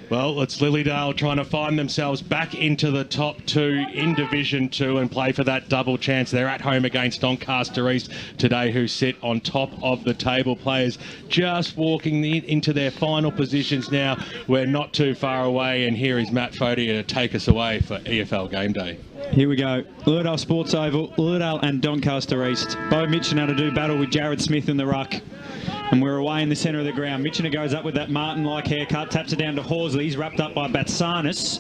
Well, it's Lilydale trying to find themselves back into the top two in Division 2 and play for that double chance. They're at home against Doncaster East today, who sit on top of the table. Players just walking into their final positions now. We're not too far away, and here is Matt Fody to take us away for EFL Game Day. Here we go. Lilydale Sports Oval, Lilydale and Doncaster East. Bo Mitchener to do battle with Jared Smith in the ruck. And we're away in the centre of the ground. Mitchener goes up with that Martin-like haircut, taps it down to Horsley. He's wrapped up by Batsanis,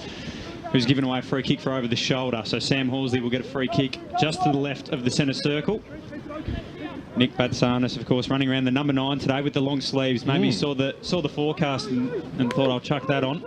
who's given away a free kick for over the shoulder. So Sam Horsley will get a free kick just to the left of the centre circle. Nick Batsanis, of course, running around the number 9 today with the long sleeves. Maybe he saw the forecast and thought, I'll chuck that on.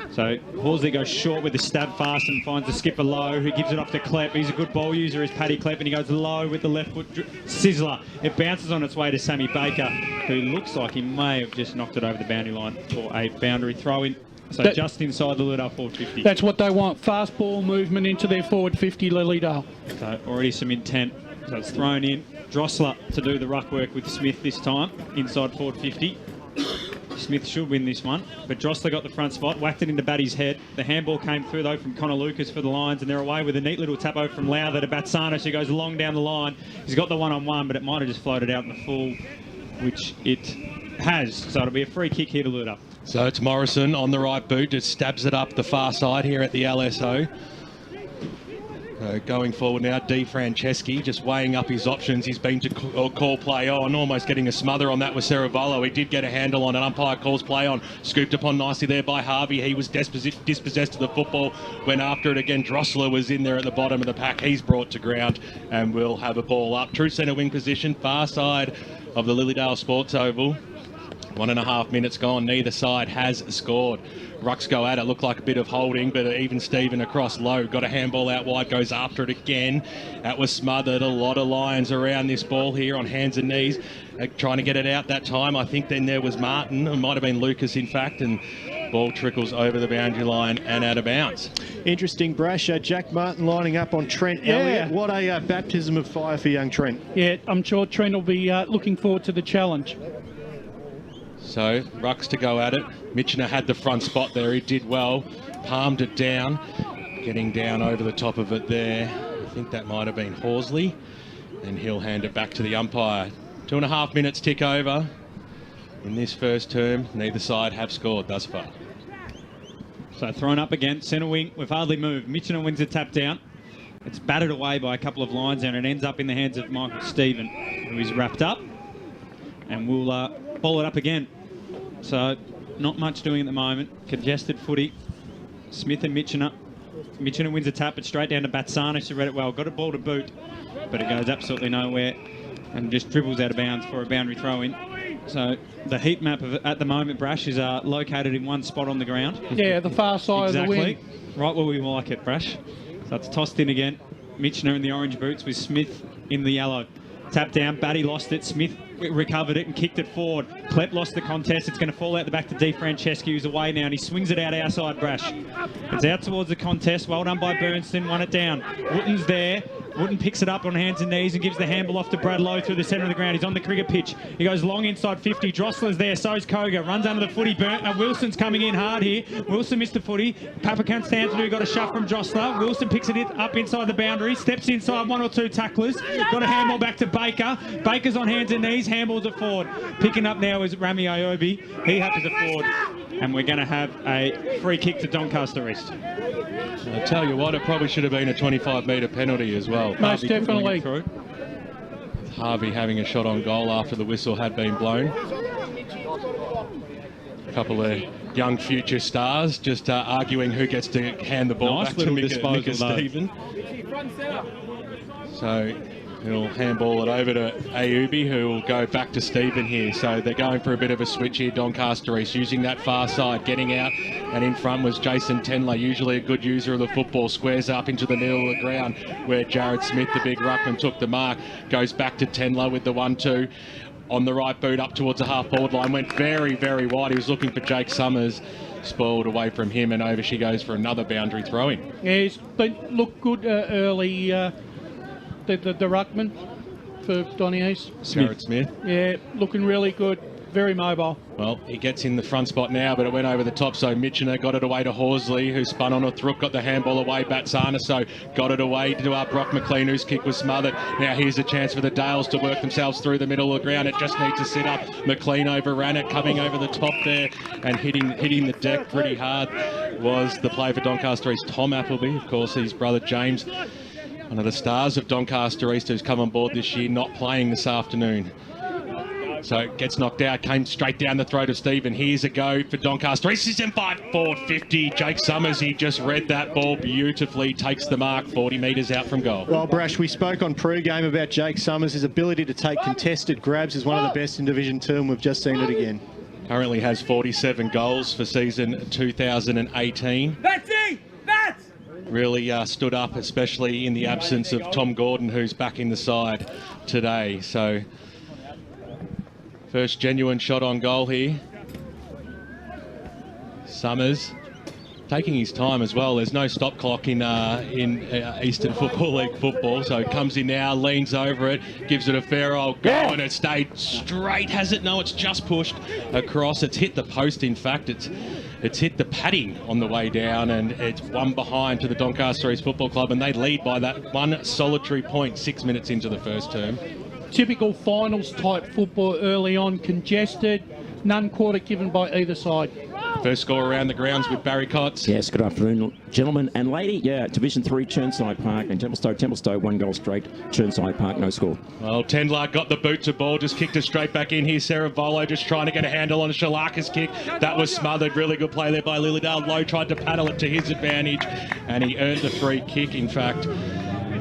So Horsley goes short with the stab fast and finds the skipper low, who gives it off to Klepp. He's a good ball user, is Paddy Klepp, and he goes low with the left foot sizzler. It bounces on its way to Sammy Baker, who looks like he may have just knocked it over the boundary line for a boundary throw-in. So just inside the Lilydale forward 50. That's what they want, fast ball movement into their forward 50, Lilydale. So already some intent. So it's thrown in. Drossler to do the ruck work with Smith this time, inside forward 50. Smith should win this one, but Drossler got the front spot, whacked it into Batty's head. The handball came through, though, from Connor Lucas for the Lions, and they're away with a neat little tap over from Lowther to Batsanis, who goes long down the line. He's got the one-on-one, but it might have just floated out in the full, which it has. So it'll be a free kick here to Lilydale. So it's Morrison on the right boot, just stabs it up the far side here at the LSO. Going forward now, D. Franceschi just weighing up his options. He's been to call play on, almost getting a smother on that with Ceravolo. He did get a handle on it. Umpire calls play on. Scooped upon nicely there by Harvey. He was dispossessed of the football. Went after it again. Drossler was in there at the bottom of the pack. He's brought to ground and will have a ball up. True centre wing position, far side of the Lilydale Sports Oval. 1.5 minutes gone. Neither side has scored. Rucks go at it. Looked like a bit of holding, but even Stephen across low. Got a handball out wide, goes after it again. That was smothered. A lot of Lions around this ball here on hands and knees, trying to get it out that time. I think then there was Martin. It might have been Lucas, in fact, and ball trickles over the boundary line and out of bounds. Interesting, Brash. Jack Martin lining up on Trent Elliott. What a baptism of fire for young Trent. Yeah, I'm sure Trent will be looking forward to the challenge. So, Rucks to go at it. Mitchener had the front spot there. He did well. Palmed it down. Getting down over the top of it there. I think that might have been Horsley. And he'll hand it back to the umpire. 2.5 minutes tick over. In this first term, neither side have scored thus far. So thrown up again, centre wing. We've hardly moved. Mitchener wins the tap down. It's battered away by a couple of lines and it ends up in the hands of Michael Stephen, who is wrapped up. And we'll ball it up again. So not much doing at the moment. Congested footy. Smith and Mitchener. Mitchener wins a tap, it's straight down to Batsanis, who read it well. Got a ball to boot, but it goes absolutely nowhere and just dribbles out of bounds for a boundary throw-in. So the heat map of it at the moment, Brash, is located in one spot on the ground. Yeah, the far side of the wing. Right where we like it, Brash. So it's tossed in again. Mitchener in the orange boots with Smith in the yellow. Tap down, Batty lost it. Smith recovered it and kicked it forward. Klepp lost the contest. It's going to fall out the back to D. Franceschi, who's away now, and he swings it out our side, Brash. It's out towards the contest. Well done by Bernstein. Won it down. Wooten's there. Wooten picks it up on hands and knees and gives the handball off to Brad Lowe through the centre of the ground. He's on the cricket pitch. He goes long inside 50. Drossler's there. So's Koga. Runs under the footy. Wilson's coming in hard here. Wilson missed the footy. Papakanstantinou got a shove from Drossler. Wilson picks it up inside the boundary. Steps inside 1 or 2 tacklers. Got a handball back to Baker. Baker's on hands and knees. Handballs it forward. Picking up now is Rami Ayobi. He happens it forward. And we're going to have a free kick to Doncaster East. I tell you what, it probably should have been a 25-metre penalty as well. Most definitely. Harvey having a shot on goal after the whistle had been blown. A couple of young future stars just arguing who gets to hand the ball back to Mika Stephen. So he'll handball it over to Ayubi, who will go back to Stephen here. So they're going for a bit of a switch here, Doncaster East, using that far side, getting out, and in front was Jason Tenler, usually a good user of the football, squares up into the middle of the ground where Jared Smith, the big ruckman, took the mark, goes back to Tenler with the 1-2. On the right boot up towards the half-forward line, went very, very wide. He was looking for Jake Summers, spoiled away from him, and over she goes for another boundary throw-in. Yeah, he's looked good early. The ruckman for Donny East. Jared Smith. Yeah, looking really good. very mobile. Well, he gets in the front spot now, but it went over the top, so Mitchener got it away to Horsley, who spun on a Throok, got the handball away, Batsana, so got it away to Brock McLean, whose kick was smothered. Now here's a chance for the Dales to work themselves through the middle of the ground. It just needs to sit up. McLean overran it, coming over the top there and hitting the deck pretty hard was the play for Doncaster East. Tom Appleby, of course, his brother James, one of the stars of Doncaster East, who's come on board this year, not playing this afternoon. So it gets knocked out, came straight down the throat of Stephen. Here's a go for Doncaster East. He's in 5-4-50. Jake Summers, he just read that ball beautifully, takes the mark 40 metres out from goal. Well, Brash, we spoke on pre-game about Jake Summers. His ability to take contested grabs is one of the best in Division 2, and we've just seen it again. Currently has 47 goals for season 2018. Really stood up, especially in the absence of Tom Gordon, who's back in the side today. So first genuine shot on goal here. Summers taking his time as well. There's no stop clock in Eastern Football League football. So comes in now, leans over it, gives it a fair old go, and it stayed straight, has it? No, it's just pushed across. It's hit the post, in fact. It's hit the padding on the way down, and it's one behind to the Doncaster East Football Club, and they lead by that one solitary point 6 minutes into the first term. Typical finals type football early on, congested, none quarter given by either side. First score around the grounds with Barry Cotts. Yes, good afternoon, gentlemen and lady. Yeah, Division 3, Churnside Park, and Templestowe, 1 goal straight. Churnside Park, no score. Well, Tendlar got the boot to ball, just kicked it straight back in here. Sarah Volo just trying to get a handle on Shalaka's kick. That was smothered. Really good play there by Lilydale. Lowe tried to paddle it to his advantage, and he earned a free kick, in fact.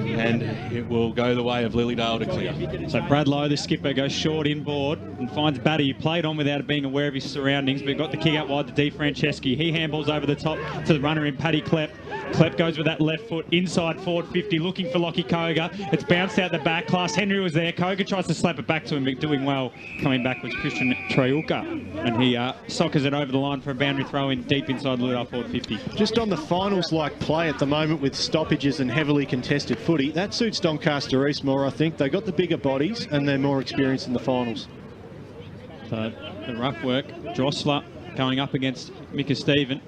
And it will go the way of Lilydale to clear. So Brad Lowe, the skipper, goes short inboard and finds Batty. He played on without being aware of his surroundings, but got the kick out wide to D. Franceschi. He handballs over the top to the runner in Paddy Klepp. Klepp goes with that left foot inside forward 50, looking for Lockie Koga. It's bounced out the back. Klaas Henry was there. Koga tries to slap it back to him, but doing well. Coming back was Christian Troyuka, and he soccers it over the line for a boundary throw in deep inside Lilydale forward 50. Just on the finals-like play at the moment with stoppages and heavily contested footy, that suits Doncaster East more, I think. They got the bigger bodies and they're more experienced in the finals. So the rough work, Drossler going up against Mika Stephen.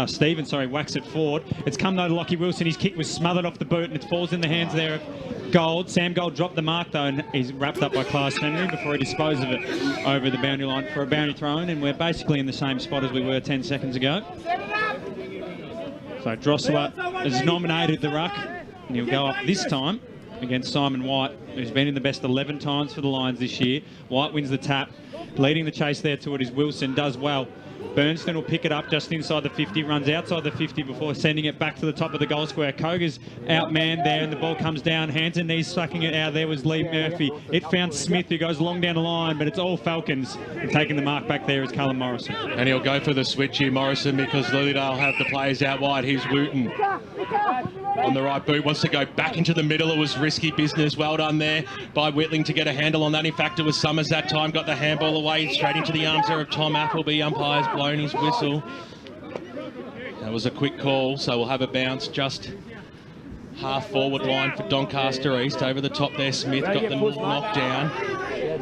Stephen, whacks it forward. It's come though to Lockie Wilson. His kick was smothered off the boot and it falls in the hands there of Gold. Sam Gold dropped the mark though, and he's wrapped up by Klaas Henry before he disposed of it over the boundary line for a boundary throw in, and we're basically in the same spot as we were 10 seconds ago. So Drossler has nominated the ruck, and he'll go up this time against Simon White, who's been in the best 11 times for the Lions this year. White wins the tap. Leading the chase there to it is Wilson, does well. Bernstein will pick it up just inside the 50, runs outside the 50 before sending it back to the top of the goal square. Koga's outmanned there, and the ball comes down. Hands and knees sucking it out. There was Lee Murphy. It found Smith, who goes long down the line, but it's all Falcons. And taking the mark back there is Cullen Morrison. And he'll go for the switch here, Morrison, because Lilydale have the players out wide. Here's Wooten on the right boot, wants to go back into the middle. It was risky business. Well done there by Whitling to get a handle on that. In fact, it was Summers that time, got the handball away straight into the arms there of Tom Appleby. Umpire's blown his whistle. That was a quick call, so we'll have a bounce just half forward line for Doncaster East. Over the top there, Smith got them knocked down.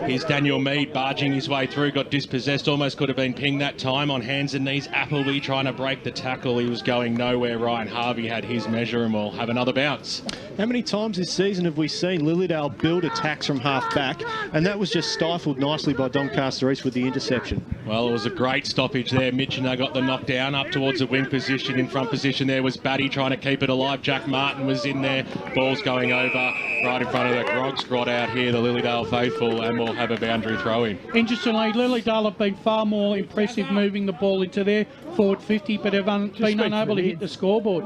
Here's Daniel Mead barging his way through, got dispossessed, almost could have been pinged that time on hands and knees. Appleby trying to break the tackle. He was going nowhere. Ryan Harvey had his measure, and we'll have another bounce. How many times this season have we seen Lilydale build attacks from half back, and that was just stifled nicely by Doncaster East with the interception? Well, it was a great stoppage there. Mitchener got the knockdown up towards the wing position. In front position there was Batty trying to keep it alive. Jack Martin was in there. Ball's going over right in front of the Grog squad out here, the Lilydale faithful, and we'll have a boundary throw in. Interestingly, Lilydale have been far more impressive moving the ball into their forward 50, but have been unable to hit the scoreboard.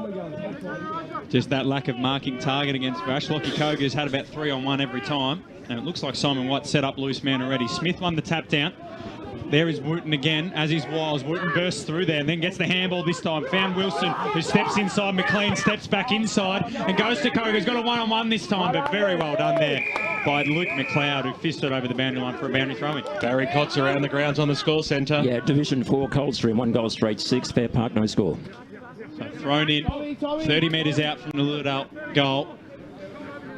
Just that lack of marking target against Brash. Lockie Koga's had about 3-on-1 every time, and it looks like Simon White set up loose man already. Smith won the tap down. There is Wooten again, as is Wiles. Wooten bursts through there and then gets the handball this time. Found Wilson, who steps inside. McLean steps back inside and goes to Koga. He's got a 1-on-1 this time, but very well done there by Luke McLeod, who fisted over the boundary line for a boundary throw-in. Barry Cotts around the grounds on the score centre. Yeah, Division 4, Coldstream, 1 goal straight, 6, Fair Park, no score. So thrown in 30 metres out from the Lilydale goal.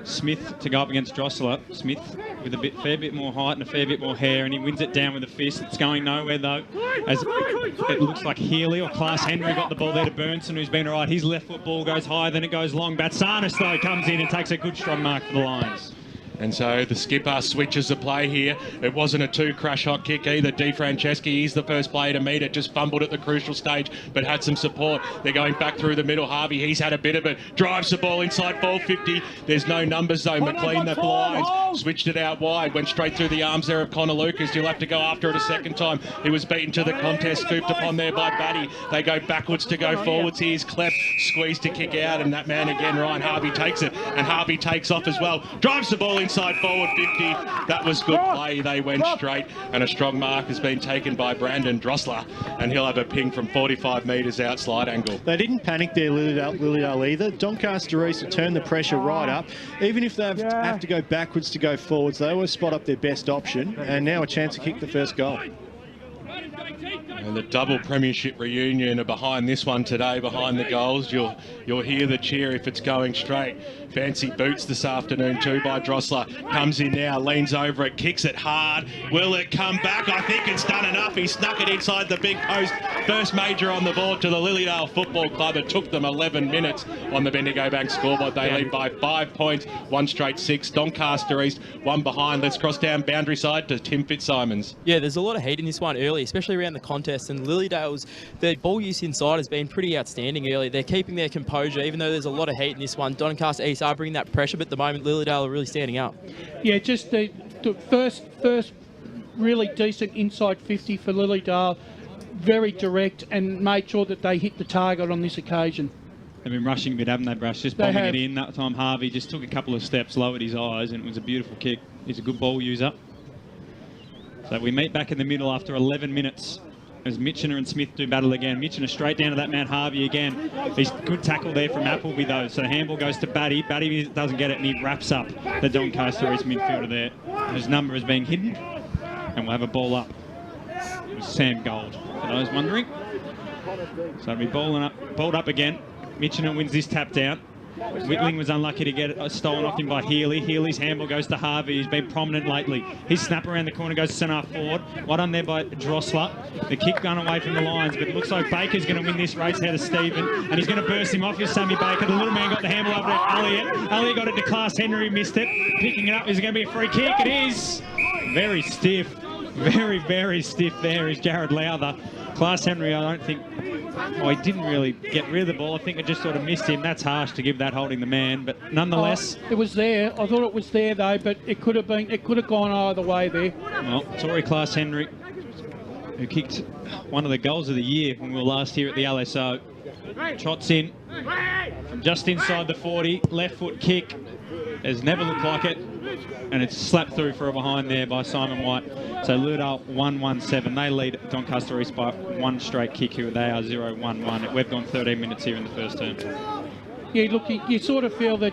Smith to go up against Drossler. Smith with a fair bit more height and a fair bit more hair, and he wins it down with a fist. It's going nowhere though, as it looks like Healy or Class Henry got the ball there to Burnson, who's been all right. His left foot ball goes higher than it goes long. Batsanis though comes in and takes a good strong mark for the Lions. And so the skipper switches the play here. It wasn't a too crash hot kick either. Di Franceschi, he's the first player to meet it, just fumbled at the crucial stage, but had some support. They're going back through the middle. Harvey, he's had a bit of it. Drives the ball inside forward 50. There's no numbers though. McLean, the Lions, switched it out wide, went straight through the arms there of Connor Lucas. You'll have to go after it a second time. He was beaten to the contest, scooped upon there by Batty. They go backwards to go forwards. Here's Klepp, squeezed to kick out, and that man again, Ryan Harvey, takes it, and Harvey takes off as well. Drives the ball inside forward 50. That was good play. They went straight, and a strong mark has been taken by Brandon Drossler, and he'll have a ping from 45 metres out slide angle. They didn't panic there, Lilydale either. Doncaster East turned the pressure right up. Even if they have to go backwards to go forwards, they always spot up their best option, and now a chance to kick the first goal. And the double premiership reunion are behind this one today, behind the goals. You'll hear the cheer if it's going straight. Fancy boots this afternoon too by Drossler. Comes in now, leans over it, kicks it hard. Will it come back? I think it's done enough. He snuck it inside the big post. First major on the board to the Lilydale Football Club. It took them 11 minutes on the Bendigo Bank scoreboard. They lead by 5 points, 1 straight 6. Doncaster East, 1 behind. Let's cross down boundary side to Tim Fitzsimons. Yeah, there's a lot of heat in this one early, especially around the contest, and Lilydale's, their ball use inside has been pretty outstanding early. They're keeping their composure, even though there's a lot of heat in this one. Doncaster East are bringing that pressure, but at the moment Lilydale are really standing up. Yeah, just the first really decent inside 50 for Lilydale. Very direct, and made sure that they hit the target on this occasion. They've been rushing a bit, haven't they, Brush? Just bombing it in. That time Harvey just took a couple of steps, lowered his eyes, and it was a beautiful kick. He's a good ball user. So we meet back in the middle after 11 minutes as Mitchener and Smith do battle again. Mitchener straight down to that man Harvey again. He's good tackle there from Appleby though. So the handball goes to Batty. Batty doesn't get it, and he wraps up the Doncaster East midfielder there. His number is being hidden, and we'll have a ball up. It was Sam Gold, for those wondering. So we'll be balled up again. Mitchener wins this tap down. Whitling was unlucky to get it stolen off him by Healy. Healy's handball goes to Harvey, who's been prominent lately. His snap around the corner goes to centre forward. Well done there by Drossler. The kick gone away from the Lions, but it looks like Baker's going to win this race ahead of Stephen, and he's going to burst him off. Here's Sammy Baker. The little man got the handball over to Elliott. Elliott got it to Class Henry, missed it. Picking it up, is it going to be a free kick? It is. Very stiff. Very, very stiff there is Jared Lowther. Class Henry, I don't think... Oh, he didn't really get rid of the ball. I think it just sort of missed him. That's harsh to give that holding the man, but nonetheless... It was there. I thought it was there, though, but it could have gone either way there. Well, Tory Class Henry, who kicked one of the goals of the year when we were last here at the LSO. Trots in from just inside the 40. Left foot kick. Has never looked like it. And it's slapped through for a behind there by Simon White. So Lilydale 1-1-7. They lead Doncaster East by 1 straight kick here. They are 0-1-1. We've gone 13 minutes here in the first term. Yeah, look, you sort of feel that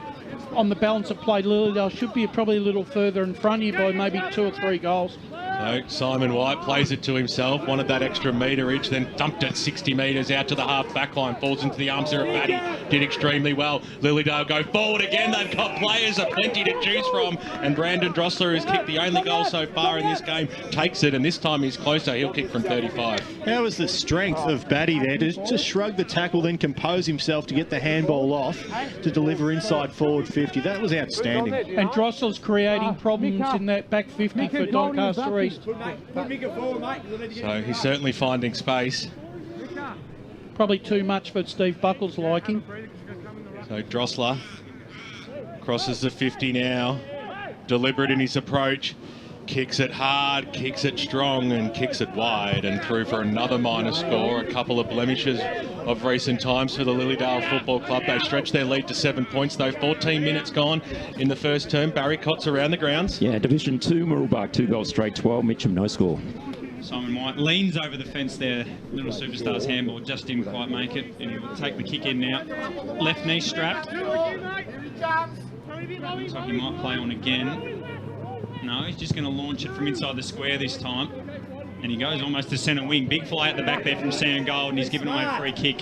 on the balance of play, Lilydale should be probably a little further in front here by maybe 2 or 3 goals. So Simon White plays it to himself, wanted that extra meterage, then dumped it 60 metres out to the half back line, falls into the arms there of Batty, did extremely well. Lilydale go forward again, they've got players plenty to choose from, and Brandon Drossler, who's kicked the only goal so far in this game, takes it, and this time he's closer, he'll kick from 35. How was the strength of Batty there to just shrug the tackle, then compose himself to get the handball off to deliver inside forward 50? That was outstanding. And Drossler's creating problems in that back 50 for Doncaster East. So he's certainly finding space. Probably too much for Steve Buckle's liking. So Drossler crosses the 50 now, deliberate in his approach, kicks it hard, kicks it strong, and kicks it wide, and through for another minor score. A couple of blemishes of recent times for the Lilydale Football Club. They stretch their lead to 7 points, though. 14 minutes gone in the first term. Barry Cott's around the grounds. Yeah, Division 2, Mooroolbark 2 goals straight, 12. Mitcham, no score. Simon White leans over the fence there. Little superstar's handball just didn't quite make it, and he will take the kick in now. Left knee strapped. Looks like he might play on again. No, he's just going to launch it from inside the square this time. And he goes almost to centre wing. Big fly at the back there from Sam Gold, and he's given away a free kick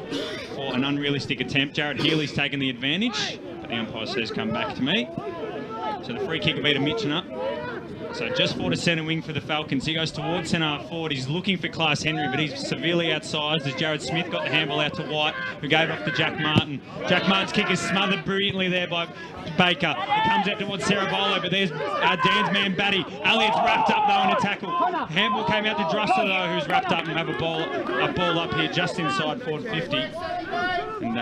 for an unrealistic attempt. Jared Healy's taken the advantage, but the umpire says come back to me. So the free kick will be to Mitchener. So just forward to centre wing for the Falcons. He goes towards centre half forward. He's looking for Class Henry, but he's severely outsized as Jared Smith got the handball out to White, who gave it off to Jack Martin. Jack Martin's kick is smothered brilliantly there by Baker. It comes out towards Cerebolo, but there's Dan's man, Batty. Elliott's wrapped up, though, in a tackle. Handball came out to Drussler, though, who's wrapped up and have a ball up here just inside forward 50. And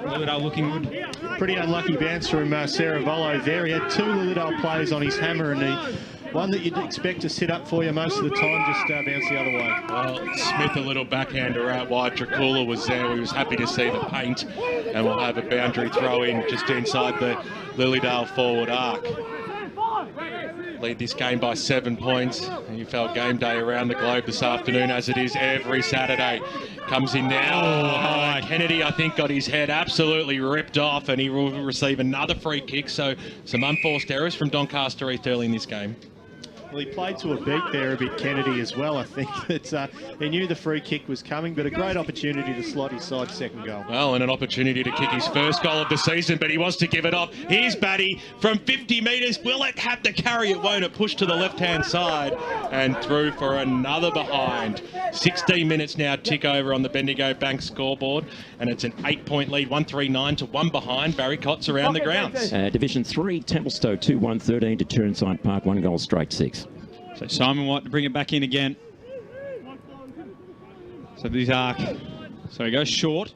Lilydale looking good. Pretty unlucky bounce from Cerebolo there. He had two Lilydale players on his hammer, and he one that you'd expect to sit up for you most of the time just bounced the other way. Well, Smith a little backhander out wide. Dracula was there. He was happy to see the paint, and we'll have a boundary throw in just inside the Lilydale forward arc. Lead this game by 7 points. AFL game day around the globe this afternoon, as it is every Saturday. Comes in now. Kennedy, I think, got his head absolutely ripped off, and he will receive another free kick. So some unforced errors from Doncaster East early in this game. Well, he played to a beat there a bit, Kennedy, as well. I think that he knew the free kick was coming, but a great opportunity to slot his side second goal. Well, and an opportunity to kick his first goal of the season, but he wants to give it off. Here's Batty from 50 metres. Will it have to carry it? Won't it? Push to the left-hand side and through for another behind. 16 minutes now tick over on the Bendigo Bank scoreboard, and it's an 8-point lead, 139 to 1 behind. Barry Cott's around the grounds. Division 3, Templestowe 2-1-13 to Turnside Park, 1 goal straight 6. So Simon White to bring it back in again. So this arc. So he goes short,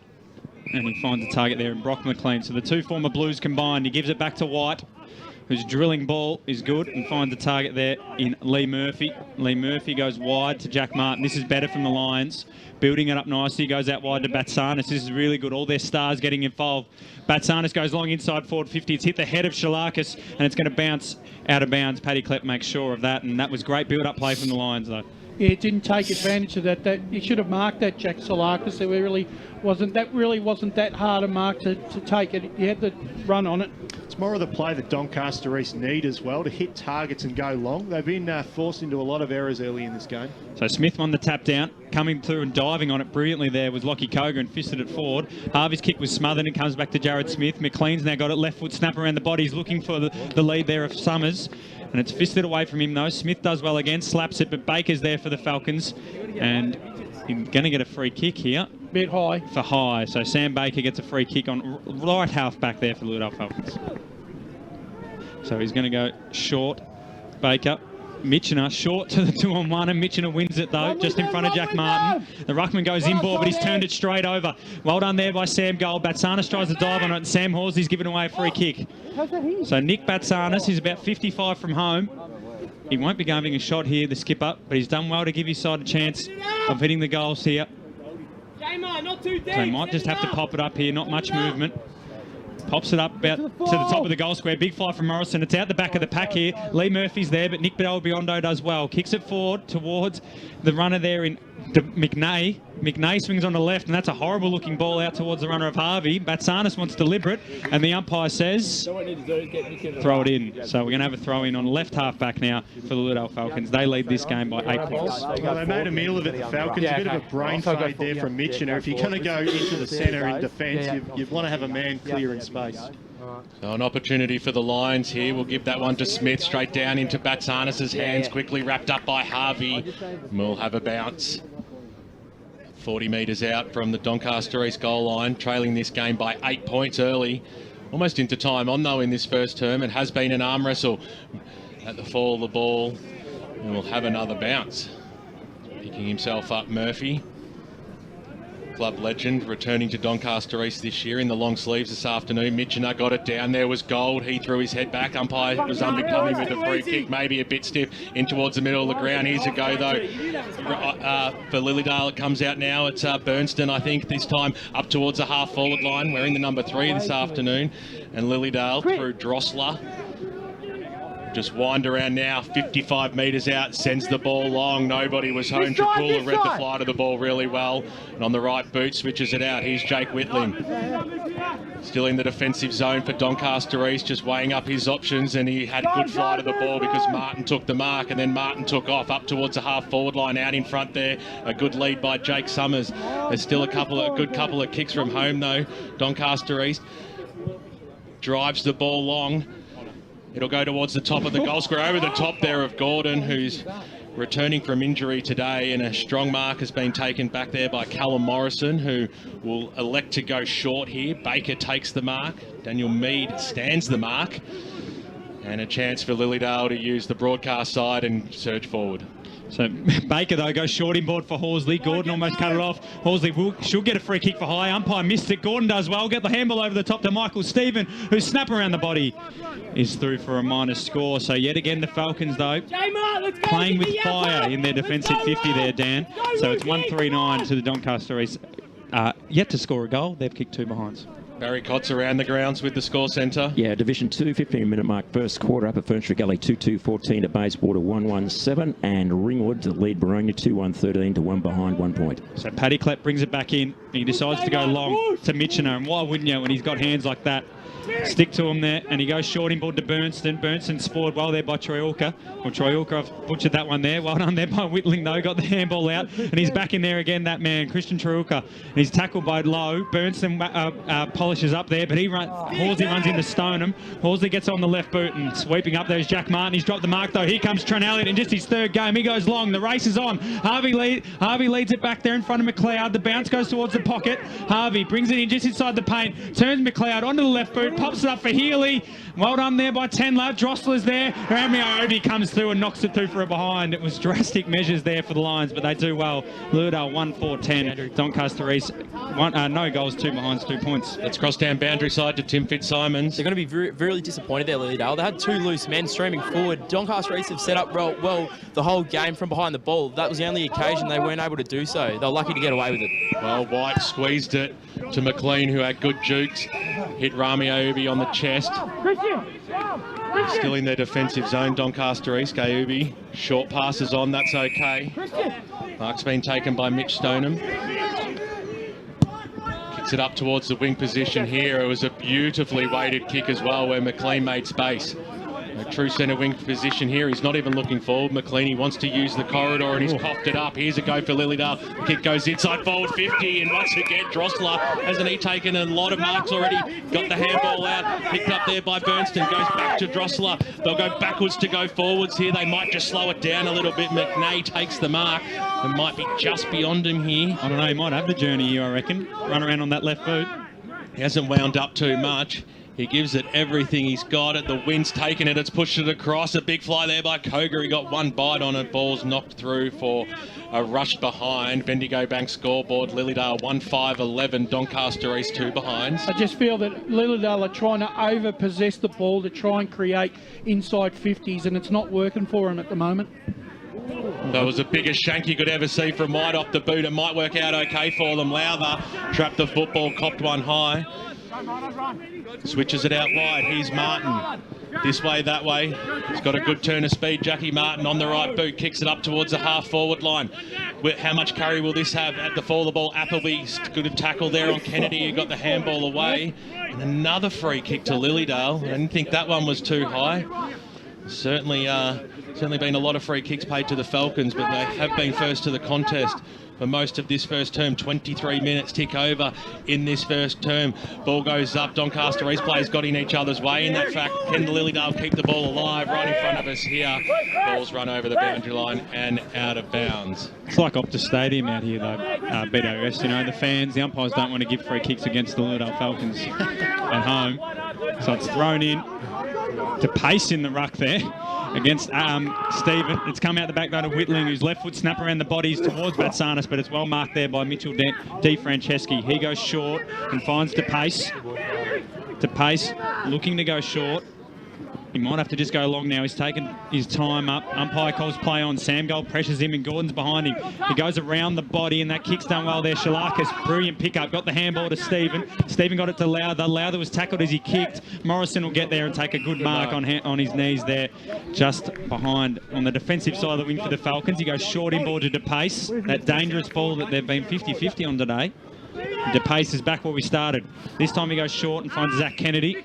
and he finds a target there in Brock McLean. So the two former Blues combined. He gives it back to White, whose drilling ball is good, and finds a target there in Lee Murphy. Lee Murphy goes wide to Jack Martin. This is better from the Lions. Building it up nicely, goes out wide to Batsanis. This is really good. All their stars getting involved. Batsanis goes long inside forward 50. It's hit the head of Shalakis, and it's going to bounce out of bounds. Paddy Klepp makes sure of that, and that was great build-up play from the Lions, though. Yeah, it didn't take advantage of that. He should have marked that, Jack Shalakis. It really wasn't that hard a mark to take it. He had the run on it. It's more of the play that Doncaster East need as well, to hit targets and go long. They've been forced into a lot of errors early in this game. So Smith won the tap down. Coming through and diving on it brilliantly there was Lockie Koga and fisted it forward. Harvey's kick was smothered and comes back to Jared Smith. McLean's now got it, left foot snap around the body. He's looking for the lead there of Summers. And it's fisted away from him, though. Smith does well again, slaps it, but Baker's there for the Falcons. And he's going to get a free kick here. Bit high. For high. So Sam Baker gets a free kick on right half back there for the Lilydale Falcons. So he's going to go short. Baker. Mitchener short to the 2-on-1, and Mitchener wins it, though, just in front of Jack Martin. The ruckman goes in ball, but he's turned it straight over. Well done there by Sam Gold. Batsanis tries to dive on it, and Sam Horsley's given away a free kick. So Nick Batsanis, he's about 55 from home. He won't be going a shot here, the skipper, but he's done well to give his side a chance of hitting the goals here. So he might just have to pop it up here, not much movement. Pops it up about to the top of the goal square. Big fly from Morrison. It's out the back of the pack here. Lee Murphy's there, but Nick Biondo does well. Kicks it forward towards the runner there in McNay. McNay swings on the left, and that's a horrible looking ball out towards the runner of Harvey. Batsanis wants to deliberate, and the umpire says throw it in. So we're going to have a throw in on left half back now for the Lilydale Falcons. They lead this game by 8 points. Well, they made a meal of it, the Falcons. A bit of a brain fade there from Mitchener. If you're going to go into the centre in defence, you want to have a man clear in space. So an opportunity for the Lions here. We'll give that one to Smith, straight down into Batsanis' hands, quickly wrapped up by Harvey. We'll have a bounce. 40 metres out from the Doncaster East goal line, trailing this game by 8 points early. Almost into time on, though, in this first term. It has been an arm wrestle at the fall of the ball, and we'll have another bounce. Picking himself up, Murphy. Club legend, returning to Doncaster East this year in the long sleeves this afternoon. Mitchener got it down there, was Gold. He threw his head back. Umpire was unbecoming with a free kick, maybe a bit stiff in towards the middle of the ground. Here's a go, though, for Lilydale. It comes out now. It's Burnston, I think, this time up towards the half-forward line, wearing the number 3 this afternoon. And Lilydale through Drossler. Just wind around now, 55 metres out, sends the ball long. Nobody was home. Dracula read the flight of the ball really well. And on the right boot, switches it out. Here's Jake Whitling. Still in the defensive zone for Doncaster East, just weighing up his options. And he had a good flight of the ball because Martin took the mark. And then Martin took off up towards the half-forward line, out in front there. A good lead by Jake Summers. There's still a good couple of kicks from home, though. Doncaster East drives the ball long. It'll go towards the top of the goal square, over the top there of Gordon, who's returning from injury today, and a strong mark has been taken back there by Callum Morrison, who will elect to go short here. Baker takes the mark. Daniel Mead stands the mark. And a chance for Lilydale to use the broadcast side and surge forward. So Baker, though, goes short inboard for Horsley. Gordon almost cut it off. Horsley should get a free kick for high. Umpire missed it. Gordon does well. Get the handball over the top to Michael Stephen, who snap around the body is through for a minus score. So yet again, the Falcons, though, playing with fire in their defensive 50 there, Dan. So it's 1-3-9 to the Doncaster East. Yet to score a goal. They've kicked 2 behinds. Barry Cott's around the grounds with the score centre. Yeah, Division 2, 15-minute mark, first quarter up at Furniture Gully, 2-2-14 to Bayswater, 1-1-7, and Ringwood to lead Baronia, 2-1-13 to 1 behind 1 point. So Paddy Klepp brings it back in. He decides to go long to Mitchener, and why wouldn't you when he's got hands like that? Stick to him there, and he goes short inboard to Burnston. Burnston spoiled well there by Troyalka. Well, Troyalka, I've butchered that one there. Well done there by Whitling, though. Got the handball out, and he's back in there again, that man, Christian Troyalka. And he's tackled by Lowe. Burnston polishes up there, but Horsley runs into Stoneham. Horsley gets on the left boot, and sweeping up there is Jack Martin. He's dropped the mark, though. Here comes Trent Elliott in just his 3rd game. He goes long. The race is on. Harvey leads it back there in front of McLeod. The bounce goes towards the pocket. Harvey brings it in just inside the paint. Turns McLeod onto the left boot. Pops it up for Healy. Well done there by Tenler. Drossler's there. Ramio comes through and knocks it through for a behind. It was drastic measures there for the Lions, but they do well. Lilydale 1-4-10. Doncaster East, no goals, 2 behinds, 2 points. Let's cross down boundary side to Tim Fitzsimons. They're going to be really disappointed there, Lilydale. They had 2 loose men streaming forward. Doncaster East have set up well the whole game from behind the ball. That was the only occasion they weren't able to do so. They were lucky to get away with it. Well, White squeezed it to McLean, who had good jukes. Hit Rami Aubi on the chest. Still in their defensive zone, Doncaster East. Aubi, short passes on, that's okay. Mark's been taken by Mitch Stoneham. Kicks it up towards the wing position here. It was a beautifully weighted kick as well, where McLean made space. A true centre wing position here. He's not even looking forward. McLean, he wants to use the corridor, and he's coughed it up. Here's a go for Lilydale. The kick goes inside forward 50, and once again Drossler, hasn't he taken a lot of marks already? Got the handball out, picked up there by Burnston, goes back to Drossler. They'll go backwards to go forwards here. They might just slow it down a little bit. McNay takes the mark and might be just beyond him here. I don't know, he might have the journey here, I reckon. Run around on that left boot. He hasn't wound up too much. He gives it everything he's got it. The wind's taken it. It's pushed it across. A big fly there by Koger. He got 1 bite on it. Ball's knocked through for a rush behind. Bendigo Bank scoreboard. Lilydale 1-5-11. Doncaster East 2 behinds. I just feel that Lilydale are trying to over-possess the ball to try and create inside 50s, and it's not working for them at the moment. That was the biggest shank you could ever see from White off the boot. It might work out okay for them. Lowther trapped the football, copped one high. Switches it out wide. Here's Martin. This way, that way. He's got a good turn of speed. Jackie Martin on the right boot. Kicks it up towards the half-forward line. How much carry will this have at the fall of the ball? Appleby's good tackle there on Kennedy. He got the handball away. And another free kick to Lilydale. I didn't think that one was too high. Certainly been a lot of free kicks paid to the Falcons, but they have been first to the contest for most of this first term. 23 minutes tick over in this first term. Ball goes up. Doncaster East players got in each other's way. In that fact, can the Lilydale keep the ball alive right in front of us here? Ball's run over the boundary line and out of bounds. It's like Optus Stadium out here, though, BWS. You know, the fans, the umpires don't want to give free kicks against the Lilydale Falcons at home. So it's thrown in to Pace in the ruck there against Stephen. It's come out the back though to Whitling, whose left foot snap around the bodies towards Batsanis, but it's well marked there by Mitchell D. Franceschi. He goes short and finds Pace. Pace looking to go short. He might have to just go long now. He's taken his time up. Umpire calls play on. Sam Gold pressures him and Gordon's behind him. He goes around the body and that kick's done well there. Shalakis, brilliant pickup. Got the handball to Stephen. Stephen got it to Lowther. Lowther was tackled as he kicked. Morrison will get there and take a good mark on his knees there. Just behind on the defensive side of the wing for the Falcons. He goes short inboard to Pace. That dangerous ball that they've been 50-50 on today. DePace is back where we started. This time he goes short and finds Zach Kennedy.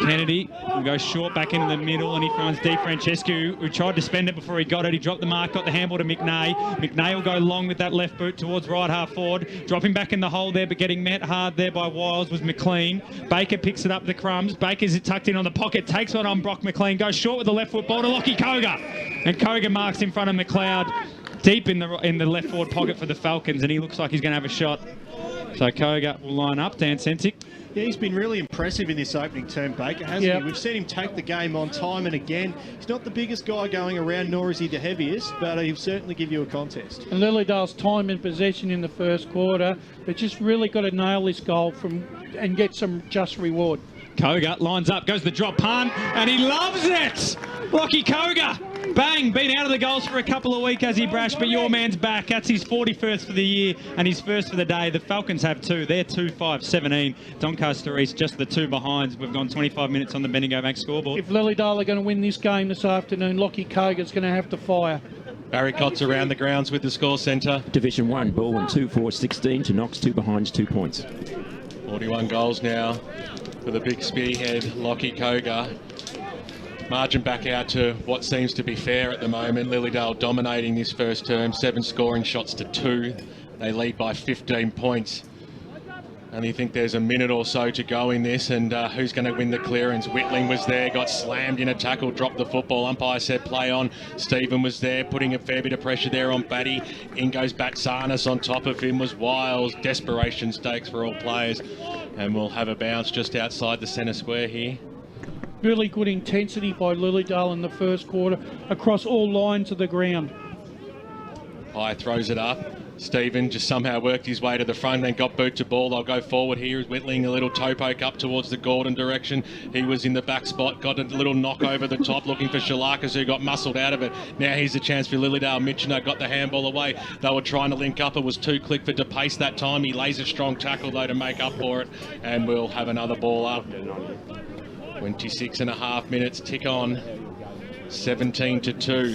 Kennedy will go short back into the middle, and he finds DeFrancesco, who tried to spend it before he got it. He dropped the mark, got the handball to McNay. McNay will go long with that left boot towards right half forward. Dropping back in the hole there, but getting met hard there by Wiles was McLean. Baker picks it up the crumbs. Baker's tucked in on the pocket, takes one on Brock McLean, goes short with the left foot ball to Lockie Koga. And Koga marks in front of McLeod, deep in the left forward pocket for the Falcons, and he looks like he's going to have a shot. So Koga will line up. Dan Sensick. Yeah, he's been really impressive in this opening term, Baker, hasn't he? We've seen him take the game on time and again. He's not the biggest guy going around, nor is he the heaviest, but he'll certainly give you a contest. And Lilydale's time and possession in the first quarter, they've just really got to nail this goal and get some just reward. Koga lines up, goes the drop punt, and he loves it! Lockie Koga! Bang! Been out of the goals for a couple of weeks, has he, Brash, but your man's back. That's his 41st for the year and his first for the day. The Falcons have two. They're 2-5-17. Doncaster East just the two behinds. We've gone 25 minutes on the Bendigo Bank scoreboard. If Lilydale are going to win this game this afternoon, Lockie Koga's going to have to fire. Barry Cott's around the grounds with the score centre. Division 1, Baldwin 2-4-16 to Knox, two behinds, 2 points. 41 goals now for the big spearhead, Lockie Koga. Margin back out to what seems to be fair at the moment. Lilydale dominating this first term, 7 scoring shots to 2. They lead by 15 points. And you think there's a minute or so to go in this, and who's going to win the clearance? Whitling was there, got slammed in a tackle, dropped the football. Umpire said play on. Stephen was there, putting a fair bit of pressure there on Batty. In goes Batsanis, on top of him was Wiles. Desperation stakes for all players. And we'll have a bounce just outside the centre square here. Really good intensity by Lilydale in the first quarter across all lines of the ground. High throws it up. Stephen just somehow worked his way to the front, then got boot to ball. They'll go forward here as Whitling, a little toe poke up towards the Gordon direction. He was in the back spot, got a little knock over the top, looking for Shalakas, who got muscled out of it. Now here's a chance for Lilydale. Mitchiner got the handball away. They were trying to link up. It was too quick for DePace that time. He lays a strong tackle, though, to make up for it. And we'll have another ball up. 26.5 minutes tick on. 17-2.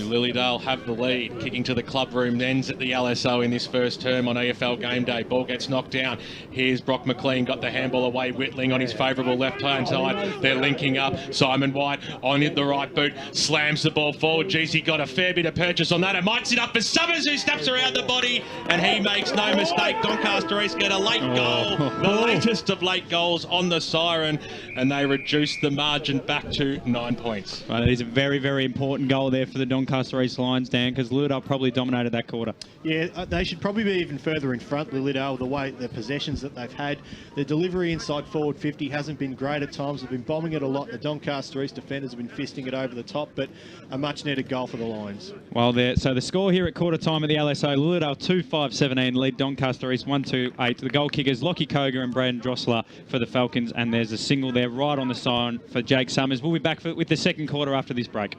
Lilydale have the lead. Kicking to the club room ends at the LSO in this first term on EFL game day. Ball gets knocked down. Here's Brock McLean, got the handball away. Whitling on his favourable left-hand side. They're linking up. Simon White on the right boot. Slams the ball forward. Geez, he got a fair bit of purchase on that. It might sit up for Summers, who snaps around the body, and he makes no mistake. Doncaster East get a late goal. The latest of late goals on the siren, and they reduce the margin back to 9 points. Well, it is a very, very important goal there for the Doncaster East Lions, Dan, because Lilydale probably dominated that quarter. Yeah, they should probably be even further in front, Lilydale, the way the possessions that they've had. Their delivery inside forward 50 hasn't been great at times. They've been bombing it a lot. The Doncaster East defenders have been fisting it over the top, but a much needed goal for the Lions. Well, so the score here at quarter time at the LSO, Lilydale 2-5-17, lead Doncaster East 1-2-8. The goal kickers, Lockie Koga and Braden Drossler for the Falcons, and there's a single there right on the siren for Jake Summers. We'll be back with the second quarter after this break.